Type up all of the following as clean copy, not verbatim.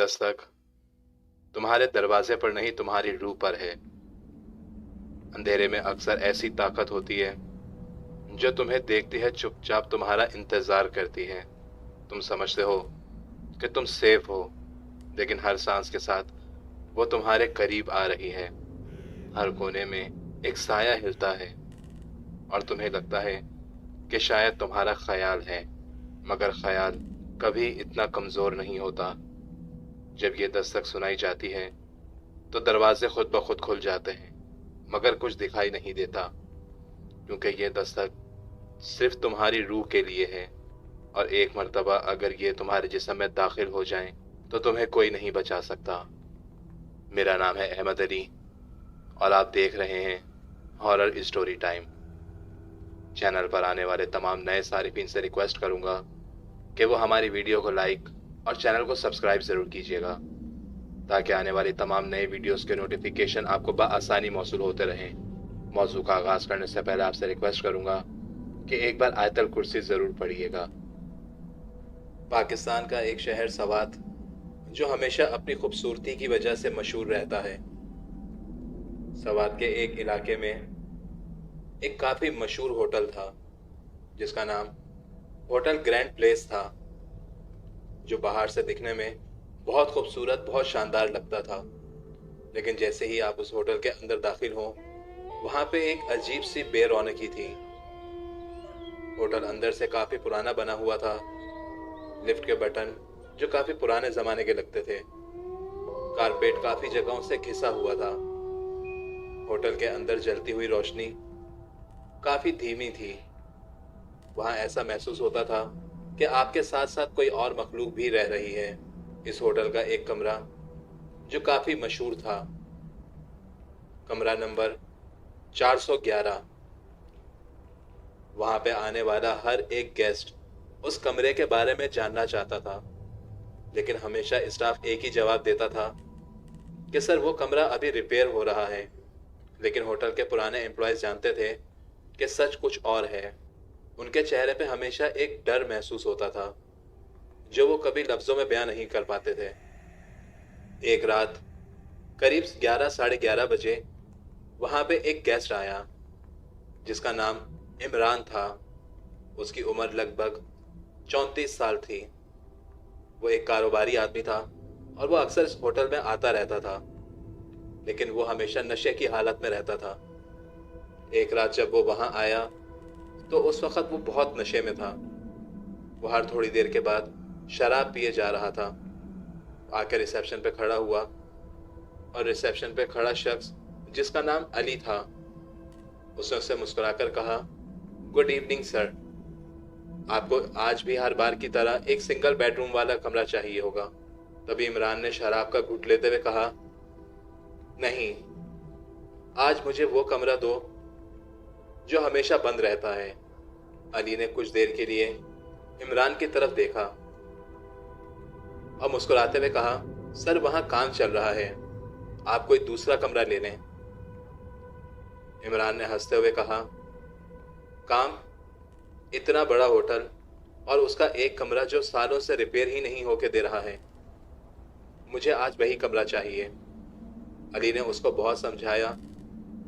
दस्तक तुम्हारे दरवाजे पर नहीं, तुम्हारी रूह पर है। अंधेरे में अक्सर ऐसी ताकत होती है जो तुम्हें देखती है, चुपचाप तुम्हारा इंतजार करती है। तुम समझते हो कि तुम सेफ हो, लेकिन हर सांस के साथ वो तुम्हारे करीब आ रही है। हर कोने में एक साया हिलता है और तुम्हें लगता है कि शायद तुम्हारा ख्याल है, मगर ख्याल कभी इतना कमजोर नहीं होता। जब ये दस्तक सुनाई जाती है तो दरवाजे खुद ब खुद खुल जाते हैं, मगर कुछ दिखाई नहीं देता, क्योंकि ये दस्तक सिर्फ तुम्हारी रूह के लिए है। और एक मर्तबा अगर ये तुम्हारे जिस्म में दाखिल हो जाएं, तो तुम्हें कोई नहीं बचा सकता। मेरा नाम है अहमद अली और आप देख रहे हैं हॉरर स्टोरी टाइम। चैनल पर आने वाले तमाम नए सारिफिन से रिक्वेस्ट करूंगा कि वो हमारी वीडियो को लाइक और चैनल को सब्सक्राइब ज़रूर कीजिएगा, ताकि आने वाली तमाम नए वीडियोस के नोटिफिकेशन आपको बआसानी मौसूल होते रहें। मौजू का आगाज़ करने से पहले आपसे रिक्वेस्ट करूंगा कि एक बार आयतल कुर्सी ज़रूर पढ़िएगा। पाकिस्तान का एक शहर सवात, जो हमेशा अपनी खूबसूरती की वजह से मशहूर रहता है। सवात के एक इलाके में एक काफ़ी मशहूर होटल था, जिसका नाम होटल ग्रैंड प्लेस था, जो बाहर से दिखने में बहुत खूबसूरत, बहुत शानदार लगता था। लेकिन जैसे ही आप उस होटल के अंदर दाखिल हों, वहाँ पे एक अजीब सी बेरौनकी थी। होटल अंदर से काफ़ी पुराना बना हुआ था। लिफ्ट के बटन जो काफ़ी पुराने ज़माने के लगते थे। कारपेट काफ़ी जगहों से घिसा हुआ था। होटल के अंदर जलती हुई रोशनी काफ़ी धीमी थी। वहाँ ऐसा महसूस होता था कि आपके साथ साथ कोई और मखलूक भी रह रही है। इस होटल का एक कमरा जो काफ़ी मशहूर था, कमरा नंबर 411। वहाँ पे आने वाला हर एक गेस्ट उस कमरे के बारे में जानना चाहता था, लेकिन हमेशा स्टाफ एक ही जवाब देता था कि सर वो कमरा अभी रिपेयर हो रहा है। लेकिन होटल के पुराने एम्प्लॉयज़ जानते थे कि सच कुछ और है। उनके चेहरे पे हमेशा एक डर महसूस होता था, जो वो कभी लफ्ज़ों में बयां नहीं कर पाते थे। एक रात करीब 11 साढ़े 11 बजे वहाँ पे एक गेस्ट आया, जिसका नाम इमरान था। उसकी उम्र लगभग 34 साल थी। वो एक कारोबारी आदमी था और वो अक्सर इस होटल में आता रहता था, लेकिन वो हमेशा नशे की हालत में रहता था। एक रात जब वो वहाँ आया तो उस वक़्त वो बहुत नशे में था। वो हर थोड़ी देर के बाद शराब पिए जा रहा था। आकर रिसेप्शन पे खड़ा हुआ और रिसेप्शन पे खड़ा शख्स, जिसका नाम अली था, उसने उससे मुस्कुराकर कहा, गुड इवनिंग सर, आपको आज भी हर बार की तरह एक सिंगल बेडरूम वाला कमरा चाहिए होगा। तभी इमरान ने शराब का घूंट लेते हुए कहा, नहीं, आज मुझे वो कमरा दो जो हमेशा बंद रहता है। अली ने कुछ देर के लिए इमरान की तरफ देखा और मुस्कुराते हुए कहा, सर वहाँ काम चल रहा है, आप कोई दूसरा कमरा ले लें। इमरान ने हंसते हुए कहा, काम? इतना बड़ा होटल और उसका एक कमरा जो सालों से रिपेयर ही नहीं होके दे रहा है। मुझे आज वही कमरा चाहिए। अली ने उसको बहुत समझाया,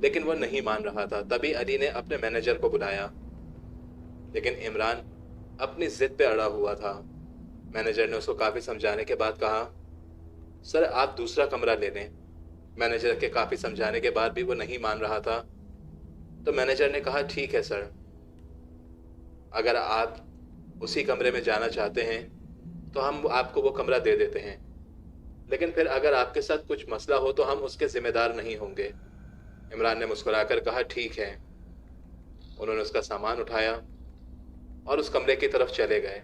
लेकिन वो नहीं मान रहा था। तभी अली ने अपने मैनेजर को बुलाया, लेकिन इमरान अपनी जिद पे अड़ा हुआ था। मैनेजर ने उसको काफ़ी समझाने के बाद कहा, सर आप दूसरा कमरा ले लें। मैनेजर के काफ़ी समझाने के बाद भी वो नहीं मान रहा था, तो मैनेजर ने कहा, ठीक है सर, अगर आप उसी कमरे में जाना चाहते हैं तो हम आपको वो कमरा दे देते हैं, लेकिन फिर अगर आपके साथ कुछ मसला हो तो हम उसके ज़िम्मेदार नहीं होंगे। इमरान ने मुस्कुराकर कहा, ठीक है। उन्होंने उसका सामान उठाया और उस कमरे की तरफ चले गए।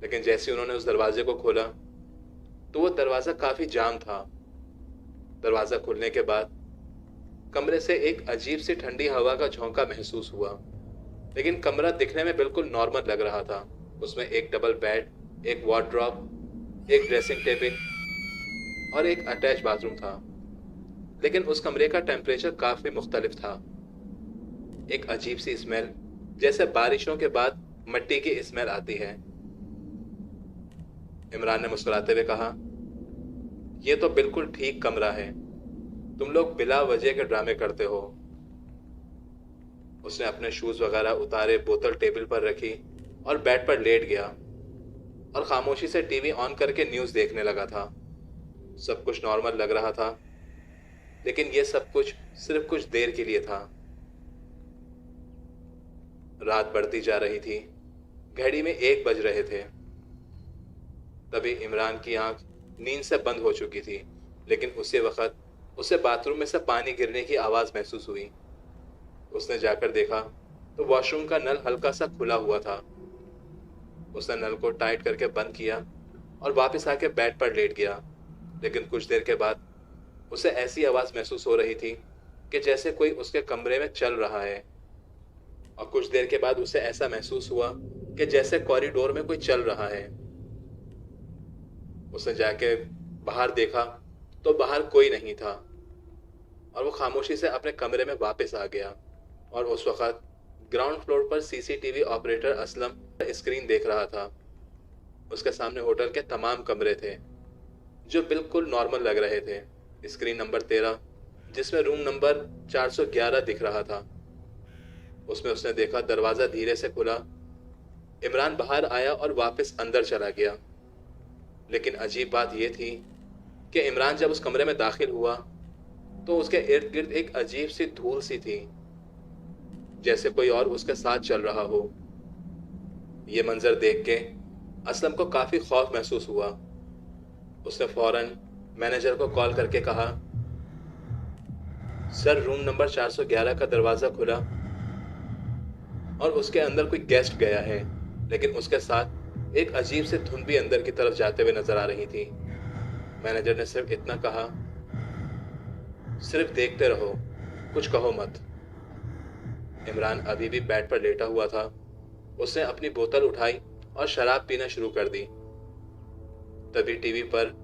लेकिन जैसे ही उन्होंने उस दरवाजे को खोला तो वो दरवाज़ा काफ़ी जाम था। दरवाज़ा खुलने के बाद कमरे से एक अजीब सी ठंडी हवा का झोंका महसूस हुआ, लेकिन कमरा दिखने में बिल्कुल नॉर्मल लग रहा था। उसमें एक डबल बेड, एक वार्डरोब, एक ड्रेसिंग टेबल और एक अटैच बाथरूम था, लेकिन उस कमरे का टेम्परेचर काफ़ी मुख्तलिफ था। एक अजीब सी स्मेल, जैसे बारिशों के बाद मिट्टी की स्मेल आती है। इमरान ने मुस्कुराते हुए कहा, यह तो बिल्कुल ठीक कमरा है, तुम लोग बिला वजह के ड्रामे करते हो। उसने अपने शूज वगैरह उतारे, बोतल टेबल पर रखी और बेड पर लेट गया और खामोशी से टीवी ऑन करके न्यूज देखने लगा था। सब कुछ नॉर्मल लग रहा था, लेकिन यह सब कुछ सिर्फ कुछ देर के लिए था। रात बढ़ती जा रही थी, घड़ी में 1 बज रहे थे। तभी इमरान की आंख नींद से बंद हो चुकी थी, लेकिन उसी वक्त उसे बाथरूम में से पानी गिरने की आवाज महसूस हुई। उसने जाकर देखा तो वॉशरूम का नल हल्का सा खुला हुआ था। उसने नल को टाइट करके बंद किया और वापस आके बेड पर लेट गया। लेकिन कुछ देर के बाद उसे ऐसी आवाज महसूस हो रही थी कि जैसे कोई उसके कमरे में चल रहा है। और कुछ देर के बाद उसे ऐसा महसूस हुआ कि जैसे कॉरिडोर में कोई चल रहा है। उसने जाके बाहर देखा तो बाहर कोई नहीं था और वो खामोशी से अपने कमरे में वापस आ गया। और उस वक्त ग्राउंड फ्लोर पर सीसीटीवी ऑपरेटर असलम स्क्रीन देख रहा था। उसके सामने होटल के तमाम कमरे थे जो बिल्कुल नॉर्मल लग रहे थे। स्क्रीन नंबर 13 जिसमें रूम नंबर 411 दिख रहा था, उसमें उसने देखा दरवाजा धीरे से खुला। इमरान बाहर आया और वापस अंदर चला गया। लेकिन अजीब बात यह थी कि इमरान जब उस कमरे में दाखिल हुआ तो उसके इर्द गिर्द एक अजीब सी धूल सी थी, जैसे कोई और उसके साथ चल रहा हो। यह मंजर देख के असलम को काफी खौफ महसूस हुआ। उसने फौरन मैनेजर को कॉल करके कहा, सर रूम नंबर 411 का दरवाजा खुला और उसके अंदर कोई गेस्ट गया है, लेकिन उसके साथ एक अजीब से धुन भी अंदर की तरफ जाते हुए नजर आ रही थी। मैनेजर ने सिर्फ इतना कहा, सिर्फ देखते रहो, कुछ कहो मत। इमरान अभी भी बेड पर लेटा हुआ था। उसने अपनी बोतल उठाई और शराब पीना शुरू कर दी। तभी टीवी पर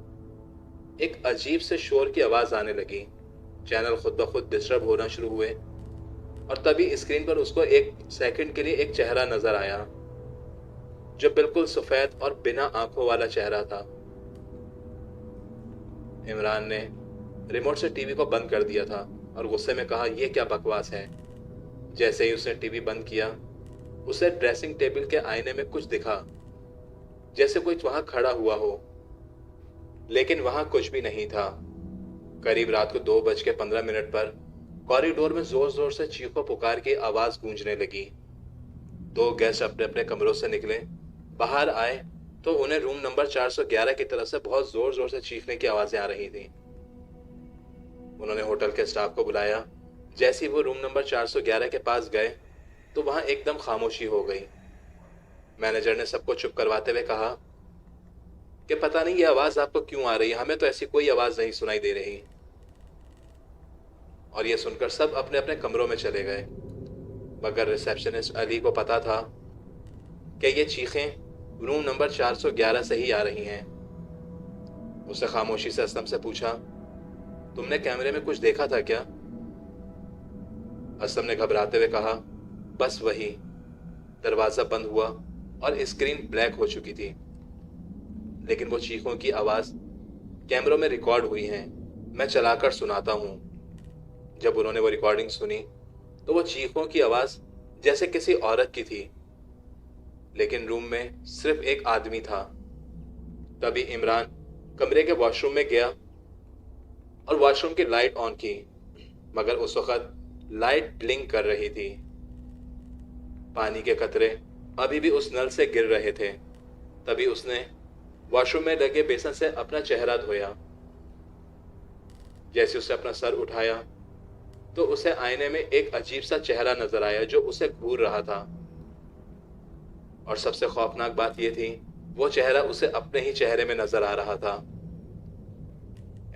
एक अजीब से शोर की आवाज आने लगी। चैनल खुद ब खुद डिस्टर्ब होना शुरू हुए और तभी स्क्रीन पर उसको एक सेकंड के लिए एक चेहरा नजर आया जो बिल्कुल सफेद और बिना आंखों वाला चेहरा था। इमरान ने रिमोट से टीवी को बंद कर दिया था और गुस्से में कहा, यह क्या बकवास है। जैसे ही उसने टीवी बंद किया, उसे ड्रेसिंग टेबल के आईने में कुछ दिखा, जैसे कोई वहां खड़ा हुआ हो, लेकिन वहां कुछ भी नहीं था। करीब रात को 2:15 पर कॉरिडोर में जोर जोर से चीखों पुकार की आवाज गूंजने लगी। 2 गेस्ट अपने अपने कमरों से निकले, बाहर आए तो उन्हें रूम नंबर 411 की तरफ से बहुत जोर जोर से चीखने की आवाजें आ रही थी। उन्होंने होटल के स्टाफ को बुलाया। जैसे ही वो रूम नंबर 411 के पास गए तो वहां एकदम खामोशी हो गई। मैनेजर ने सबको चुप करवाते हुए कहा कि पता नहीं ये आवाज आपको क्यों आ रही है, हमें तो ऐसी कोई आवाज नहीं सुनाई दे रही। और ये सुनकर सब अपने अपने कमरों में चले गए, मगर रिसेप्शनिस्ट अली को पता था कि ये चीखें रूम नंबर 411 से ही आ रही हैं। उसने खामोशी से असलम से पूछा, तुमने कैमरे में कुछ देखा था क्या? असलम ने घबराते हुए कहा, बस वही। दरवाजा बंद हुआ और स्क्रीन ब्लैक हो चुकी थी, लेकिन वो चीखों की आवाज कैमरों में रिकॉर्ड हुई हैं। मैं चलाकर सुनाता हूं। जब उन्होंने वो रिकॉर्डिंग सुनी तो वो चीखों की आवाज जैसे किसी औरत की थी, लेकिन रूम में सिर्फ एक आदमी था। तभी इमरान कमरे के वॉशरूम में गया और वॉशरूम की लाइट ऑन की, मगर उस वक्त लाइट ब्लिंक कर रही थी। पानी के कतरे अभी भी उस नल से गिर रहे थे। तभी उसने वॉशरूम में लगे बेसन से अपना चेहरा धोया। जैसे उसने अपना सर उठाया तो उसे आईने में एक अजीब सा चेहरा नजर आया जो उसे घूर रहा था। और सबसे खौफनाक बात यह थी, वो चेहरा उसे अपने ही चेहरे में नजर आ रहा था।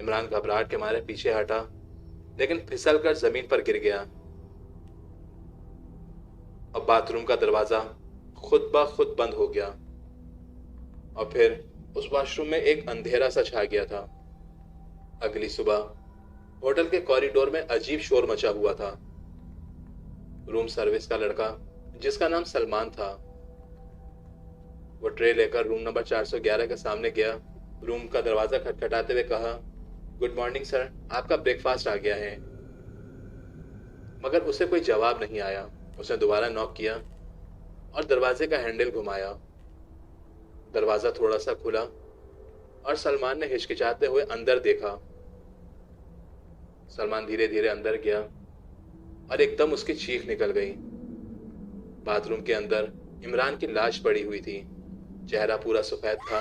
इमरान घबराहट के मारे पीछे हटा, लेकिन फिसलकर जमीन पर गिर गया। अब बाथरूम का दरवाजा खुद ब खुद बंद हो गया और फिर उस वॉशरूम में एक अंधेरा सा छा गया था। अगली सुबह होटल के कॉरिडोर में अजीब शोर मचा हुआ था। रूम सर्विस का लड़का, जिसका नाम सलमान था, वो ट्रे लेकर रूम नंबर 411 के सामने गया। रूम का दरवाजा खटखटाते हुए कहा, गुड मॉर्निंग सर, आपका ब्रेकफास्ट आ गया है। मगर उसे कोई जवाब नहीं आया। उसने दोबारा नॉक किया और दरवाजे का हैंडल घुमाया। दरवाजा थोड़ा सा खुला और सलमान ने हिचकिचाते हुए अंदर देखा। सलमान धीरे धीरे अंदर गया और एकदम उसकी चीख निकल गई। बाथरूम के अंदर इमरान की लाश पड़ी हुई थी। चेहरा पूरा सफेद था,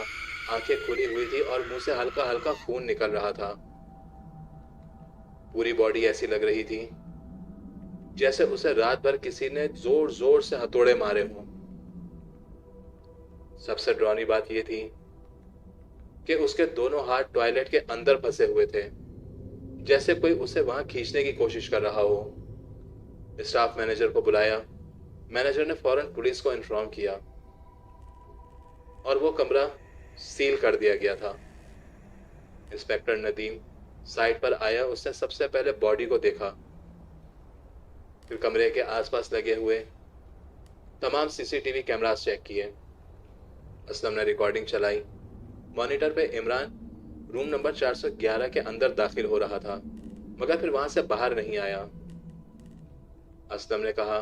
आंखें खुली हुई थी और मुंह से हल्का हल्का खून निकल रहा था। पूरी बॉडी ऐसी लग रही थी जैसे उसे रात भर किसी ने जोर जोर से हथौड़े मारे हों। सबसे डरावनी बात यह थी कि उसके दोनों हाथ टॉयलेट के अंदर फंसे हुए थे, जैसे कोई उसे वहां खींचने की कोशिश कर रहा हो। स्टाफ मैनेजर को बुलाया। मैनेजर ने फौरन पुलिस को इन्फॉर्म किया और वो कमरा सील कर दिया गया था। इंस्पेक्टर नदीम साइट पर आया। उसने सबसे पहले बॉडी को देखा, फिर कमरे के आसपास लगे हुए तमाम सीसीटीवी कैमरास चेक किए। असलम ने रिकॉर्डिंग चलाई। मॉनिटर पे इमरान रूम नंबर 411 के अंदर दाखिल हो रहा था, मगर फिर वहां से बाहर नहीं आया। असलम ने कहा,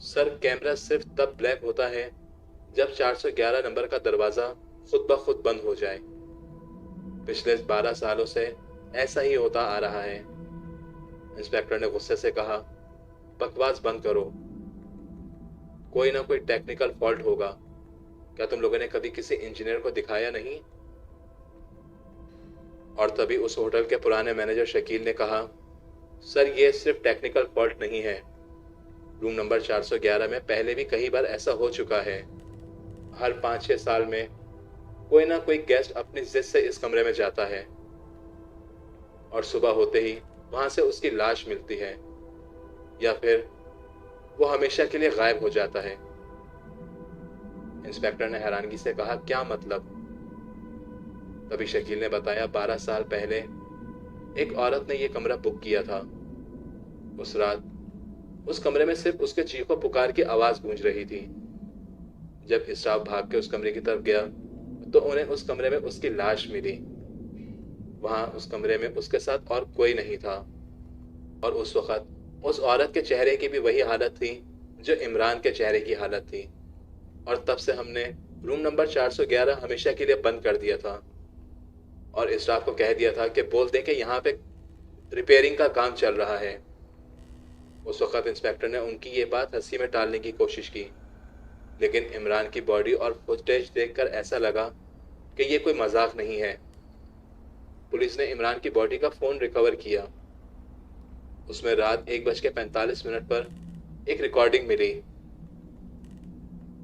सर कैमरा सिर्फ तब ब्लैक होता है जब 411 नंबर का दरवाजा खुद ब खुद बंद हो जाए। पिछले 12 सालों से ऐसा ही होता आ रहा है। इंस्पेक्टर ने गुस्से से कहा, बकवास बंद करो, कोई ना कोई टेक्निकल फॉल्ट होगा। क्या तुम लोगों ने कभी किसी इंजीनियर को दिखाया नहीं? और तभी उस होटल के पुराने मैनेजर शकील ने कहा, सर ये सिर्फ टेक्निकल फॉल्ट नहीं है, रूम नंबर 411 में पहले भी कई बार ऐसा हो चुका है। हर 5-6 साल में कोई ना कोई गेस्ट अपनी जिद से इस कमरे में जाता है और सुबह होते ही वहां से उसकी लाश मिलती है, या फिर वो हमेशा के लिए गायब हो जाता है। इंस्पेक्टर ने हैरानगी से कहा, क्या मतलब? तभी शकील ने बताया, 12 साल पहले एक औरत ने यह कमरा बुक किया था। उस रात उस कमरे में सिर्फ उसके चीखों पुकार की आवाज गूंज रही थी। जब स्टाफ भाग के उस कमरे की तरफ गया तो उन्हें उस कमरे में उसकी लाश मिली। वहां उस कमरे में उसके साथ और कोई नहीं था और उस वक्त उस औरत के चेहरे की भी वही हालत थी जो इमरान के चेहरे की हालत थी। और तब से हमने रूम नंबर 411 हमेशा के लिए बंद कर दिया था और स्टाफ को कह दिया था कि बोल दें कि यहाँ पे रिपेयरिंग का काम चल रहा है। उस वक्त इंस्पेक्टर ने उनकी ये बात हंसी में टालने की कोशिश की, लेकिन इमरान की बॉडी और फुटेज देखकर ऐसा लगा कि ये कोई मजाक नहीं है। पुलिस ने इमरान की बॉडी का फोन रिकवर किया। उसमें रात 1:45 पर एक रिकॉर्डिंग मिली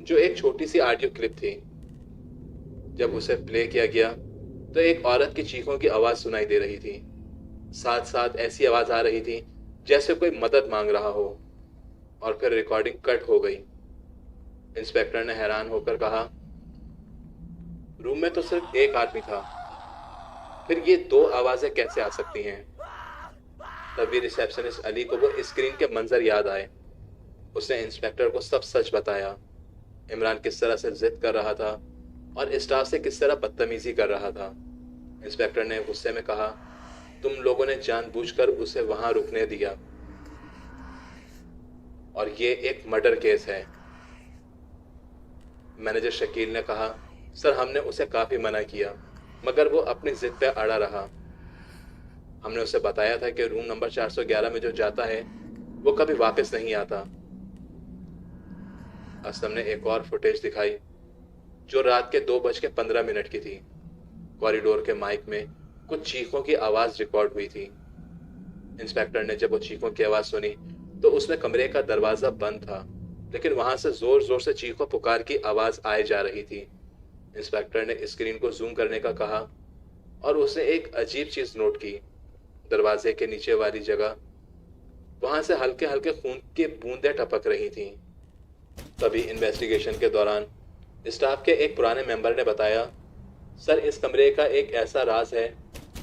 जो एक छोटी सी ऑडियो क्लिप थी। जब उसे प्ले किया गया तो एक औरत की चीखों की आवाज सुनाई दे रही थी। साथ साथ ऐसी आवाज आ रही थी जैसे कोई मदद मांग रहा हो, और फिर रिकॉर्डिंग कट हो गई। इंस्पेक्टर ने हैरान होकर कहा, रूम में तो सिर्फ एक आदमी था, फिर ये 2 आवाजें कैसे आ सकती हैं? तभी रिसेप्शनिस्ट अली को वो स्क्रीन के मंजर याद आए। उसने इंस्पेक्टर को सब सच बताया। इमरान किस तरह से जिद कर रहा था और स्टाफ से किस तरह बदतमीजी कर रहा था। इंस्पेक्टर ने गुस्से में कहा, तुम लोगों ने जानबूझकर उसे वहां रुकने दिया और ये एक मर्डर केस है। मैनेजर शकील ने कहा, सर हमने उसे काफी मना किया मगर वो अपनी जिद पे अड़ा रहा। हमने उसे बताया था कि रूम नंबर 411 में जो जाता है वो कभी वापस नहीं आता। असलम ने एक और फुटेज दिखाई जो रात के 2:15 की थी। कॉरिडोर के माइक में कुछ चीखों की आवाज रिकॉर्ड हुई थी। इंस्पेक्टर ने जब वो चीखों की आवाज सुनी तो उसमें कमरे का दरवाजा बंद था, लेकिन वहां से जोर जोर से चीखों पुकार की आवाज आए जा रही थी। इंस्पेक्टर ने स्क्रीन को जूम करने का कहा और उसने एक अजीब चीज नोट की। दरवाजे के नीचे वाली जगह वहां से हल्के हल्के खून की बूंदें टपक रही थी। तभी इन्वेस्टिगेशन के दौरान स्टाफ के एक पुराने मेंबर ने बताया, सर इस कमरे का एक ऐसा राज है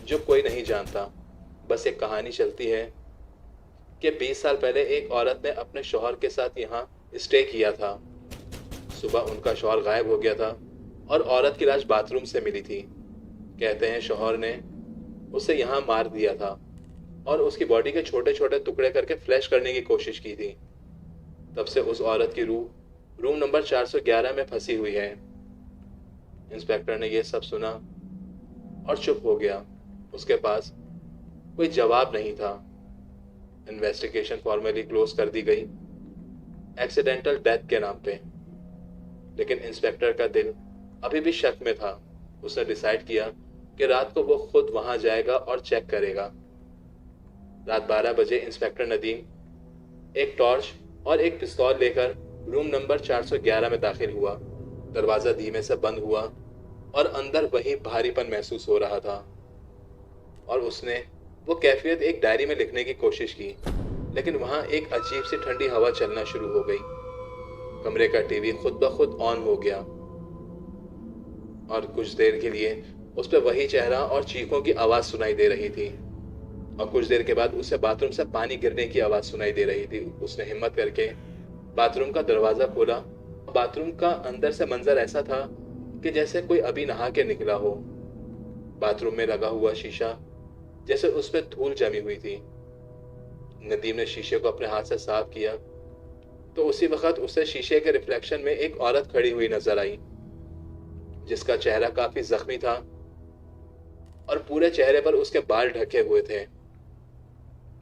जो कोई नहीं जानता। बस एक कहानी चलती है कि 20 साल पहले एक औरत ने अपने शौहर के साथ यहाँ स्टे किया था। सुबह उनका शौहर गायब हो गया था और औरत की लाश बाथरूम से मिली थी। कहते हैं शौहर ने उसे यहाँ मार दिया था और उसकी बॉडी के छोटे छोटे टुकड़े करके फ्लैश करने की कोशिश की थी। तब से उस औरत की रूह रूम नंबर 411 में फंसी हुई है। इंस्पेक्टर ने यह सब सुना और चुप हो गया। उसके पास कोई जवाब नहीं था। इन्वेस्टिगेशन फॉर्मली क्लोज कर दी गई एक्सीडेंटल डेथ के नाम पे। लेकिन इंस्पेक्टर का दिल अभी भी शक में था। उसने डिसाइड किया कि रात को वो खुद वहां जाएगा और चेक करेगा। रात 12 बजे इंस्पेक्टर नदीम एक टॉर्च और एक पिस्तौल लेकर रूम नंबर 411 में दाखिल हुआ। दरवाजा धीमे से बंद हुआ और अंदर वही भारीपन महसूस हो रहा था। और उसने वो कैफियत एक डायरी में लिखने की कोशिश की, लेकिन वहां एक अजीब सी ठंडी हवा चलना शुरू हो गई। कमरे का टीवी खुद ब खुद ऑन हो गया और कुछ देर के लिए उस पर वही चेहरा और चीखों की आवाज सुनाई दे रही थी। और कुछ देर के बाद उसे बाथरूम से पानी गिरने की आवाज सुनाई दे रही थी। उसने हिम्मत करके बाथरूम का दरवाजा खोला। बाथरूम का अंदर से मंजर ऐसा था कि जैसे कोई अभी नहा के निकला हो। बाथरूम में लगा हुआ शीशा जैसे उस पर धूल जमी हुई थी। नदीम ने शीशे को अपने हाथ से साफ किया तो उसी वक्त उसे शीशे के रिफ्लेक्शन में एक औरत खड़ी हुई नजर आई, जिसका चेहरा काफी जख्मी था और पूरे चेहरे पर उसके बाल ढके हुए थे।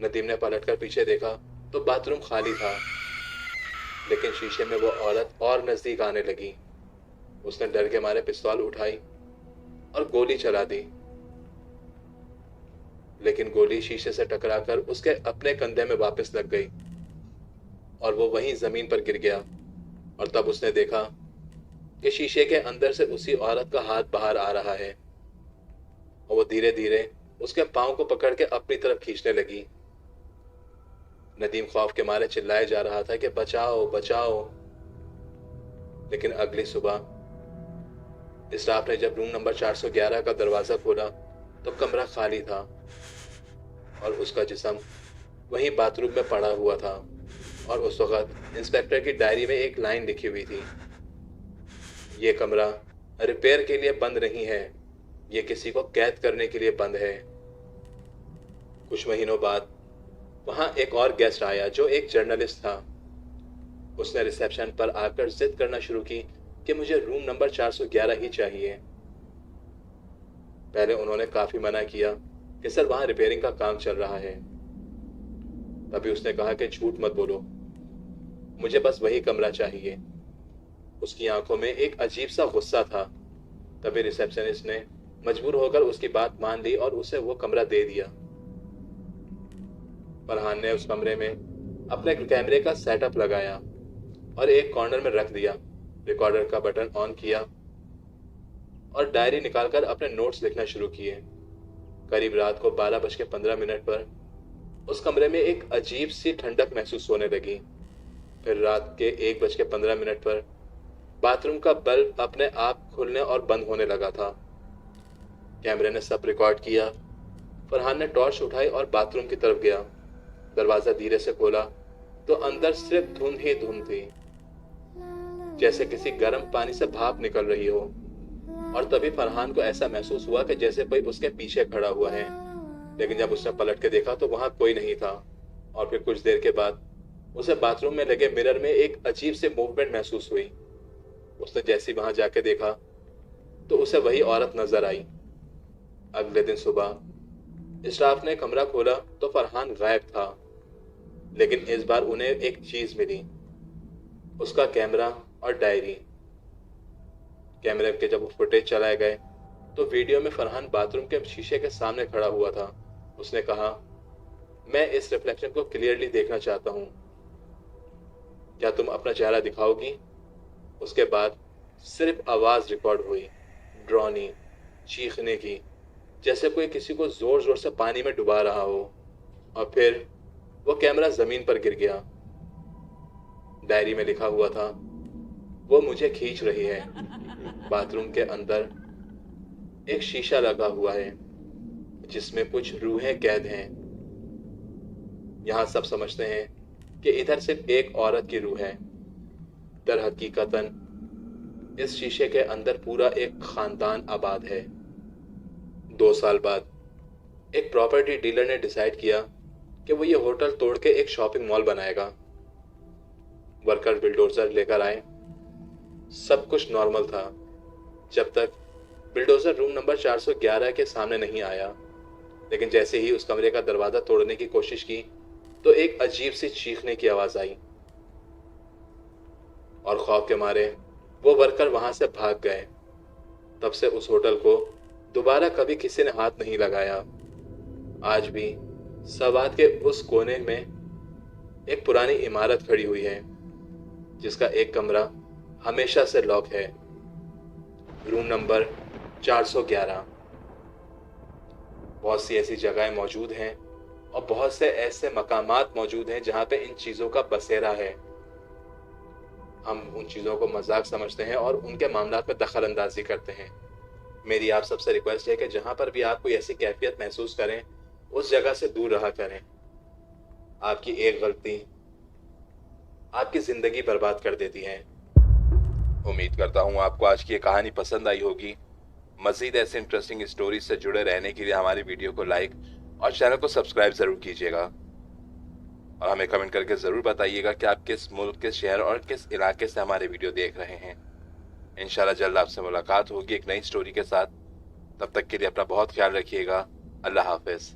नदीम ने पलटकर पीछे देखा तो बाथरूम खाली था, लेकिन शीशे में वो औरत और नजदीक आने लगी। उसने डर के मारे पिस्तौल उठाई और गोली चला दी, लेकिन गोली शीशे से टकराकर उसके अपने कंधे में वापस लग गई और वो वहीं जमीन पर गिर गया। और तब उसने देखा कि शीशे के अंदर से उसी औरत का हाथ बाहर आ रहा है और वो धीरे धीरे उसके पांव को पकड़ के अपनी तरफ खींचने लगी। नदीम खौफ के मारे चिल्लाए जा रहा था कि बचाओ बचाओ। लेकिन अगली सुबह स्टाफ ने जब रूम नंबर 411 का दरवाजा खोला तो कमरा खाली था और उसका जिस्म वहीं बाथरूम में पड़ा हुआ था। और उस वक्त इंस्पेक्टर की डायरी में एक लाइन लिखी हुई थी, ये कमरा रिपेयर के लिए बंद नहीं है, ये किसी को कैद करने के लिए बंद है। कुछ महीनों बाद वहां एक और गेस्ट आया जो एक जर्नलिस्ट था। उसने रिसेप्शन पर आकर जिद करना शुरू की कि मुझे रूम नंबर 411 ही चाहिए। पहले उन्होंने काफी मना किया कि सर वहां रिपेयरिंग का काम चल रहा है। तभी उसने कहा कि झूठ मत बोलो, मुझे बस वही कमरा चाहिए। उसकी आंखों में एक अजीब सा गुस्सा था। तभी रिसेप्शनिस्ट ने मजबूर होकर उसकी बात मान ली और उसे वो कमरा दे दिया। फरहान ने उस कमरे में अपने कैमरे का सेटअप लगाया और एक कॉर्नर में रख दिया। रिकॉर्डर का बटन ऑन किया और डायरी निकालकर अपने नोट्स लिखना शुरू किए। करीब रात को 12:15 पर उस कमरे में एक अजीब सी ठंडक महसूस होने लगी। फिर रात के 1:15 पर बाथरूम का बल्ब अपने आप खुलने और बंद होने लगा था। कैमरे ने सब रिकॉर्ड किया। फरहान ने टॉर्च उठाई और बाथरूम की तरफ गया। दरवाजा धीरे से खोला तो अंदर सिर्फ धुंध ही धुंध थी, जैसे किसी गर्म पानी से भाप निकल रही हो। और तभी फरहान को ऐसा महसूस हुआ कि जैसे कोई उसके पीछे खड़ा हुआ है। लेकिन जब उसने पलट के देखा तो वहां कोई नहीं था। और फिर कुछ देर के बाद उसे बाथरूम में लगे मिरर में एक अजीब से मूवमेंट महसूस हुई। उसने जैसे वहां जाके देखा तो उसे वही औरत नजर आई। अगले दिन सुबह स्टाफ ने कमरा खोला तो फरहान गायब था, लेकिन इस बार उन्हें एक चीज मिली, उसका कैमरा और डायरी। कैमरे के जब फुटेज चलाए गए तो वीडियो में फरहान बाथरूम के शीशे के सामने खड़ा हुआ था। उसने कहा, मैं इस रिफ्लेक्शन को क्लियरली देखना चाहता हूं, क्या तुम अपना चेहरा दिखाओगी? उसके बाद सिर्फ आवाज रिकॉर्ड हुई, ड्रॉनी, चीखने की, जैसे कोई किसी को जोर जोर से पानी में डुबा रहा हो। और फिर वो कैमरा जमीन पर गिर गया। डायरी में लिखा हुआ था, वो मुझे खींच रही है। बाथरूम के अंदर एक शीशा लगा हुआ है जिसमें कुछ रूहें कैद हैं। यहां सब समझते हैं कि इधर सिर्फ एक औरत की रूह है। दर हकीकतन इस शीशे के अंदर पूरा एक खानदान आबाद है। 2 साल बाद एक प्रॉपर्टी डीलर ने डिसाइड किया कि वो ये होटल तोड़ के एक शॉपिंग मॉल बनाएगा। वर्कर बिल्डोजर लेकर आए। सब कुछ नॉर्मल था जब तक बिल्डोजर रूम नंबर 411 के सामने नहीं आया। लेकिन जैसे ही उस कमरे का दरवाजा तोड़ने की कोशिश की तो एक अजीब सी चीखने की आवाज आई और खौफ के मारे वो वर्कर वहां से भाग गए। तब से उस होटल को दोबारा कभी किसी ने हाथ नहीं लगाया। आज भी सवात के उस कोने में एक पुरानी इमारत खड़ी हुई है जिसका एक कमरा हमेशा से लॉक है, रूम नंबर 411। बहुत सी ऐसी जगहें मौजूद हैं और बहुत से ऐसे मकामात मौजूद हैं जहां पे इन चीजों का बसेरा है। हम उन चीजों को मजाक समझते हैं और उनके मामलात में दखल अंदाजी करते हैं। मेरी आप सबसे रिक्वेस्ट है कि जहां पर भी आप कोई ऐसी कैफियत महसूस करें उस जगह से दूर रहा करें। आपकी एक गलती आपकी जिंदगी बर्बाद कर देती है। उम्मीद करता हूँ आपको आज की ये कहानी पसंद आई होगी। मजीद ऐसे इंटरेस्टिंग स्टोरीज से जुड़े रहने के लिए हमारी वीडियो को लाइक और चैनल को सब्सक्राइब जरूर कीजिएगा और हमें कमेंट करके जरूर बताइएगा कि आप किस मुल्क, किस शहर और किस इलाके से हमारे वीडियो देख रहे हैं। इंशाल्लाह जल्द आपसे मुलाकात होगी एक नई स्टोरी के साथ। तब तक के लिए अपना बहुत ख्याल रखिएगा। अल्लाह हाफिज।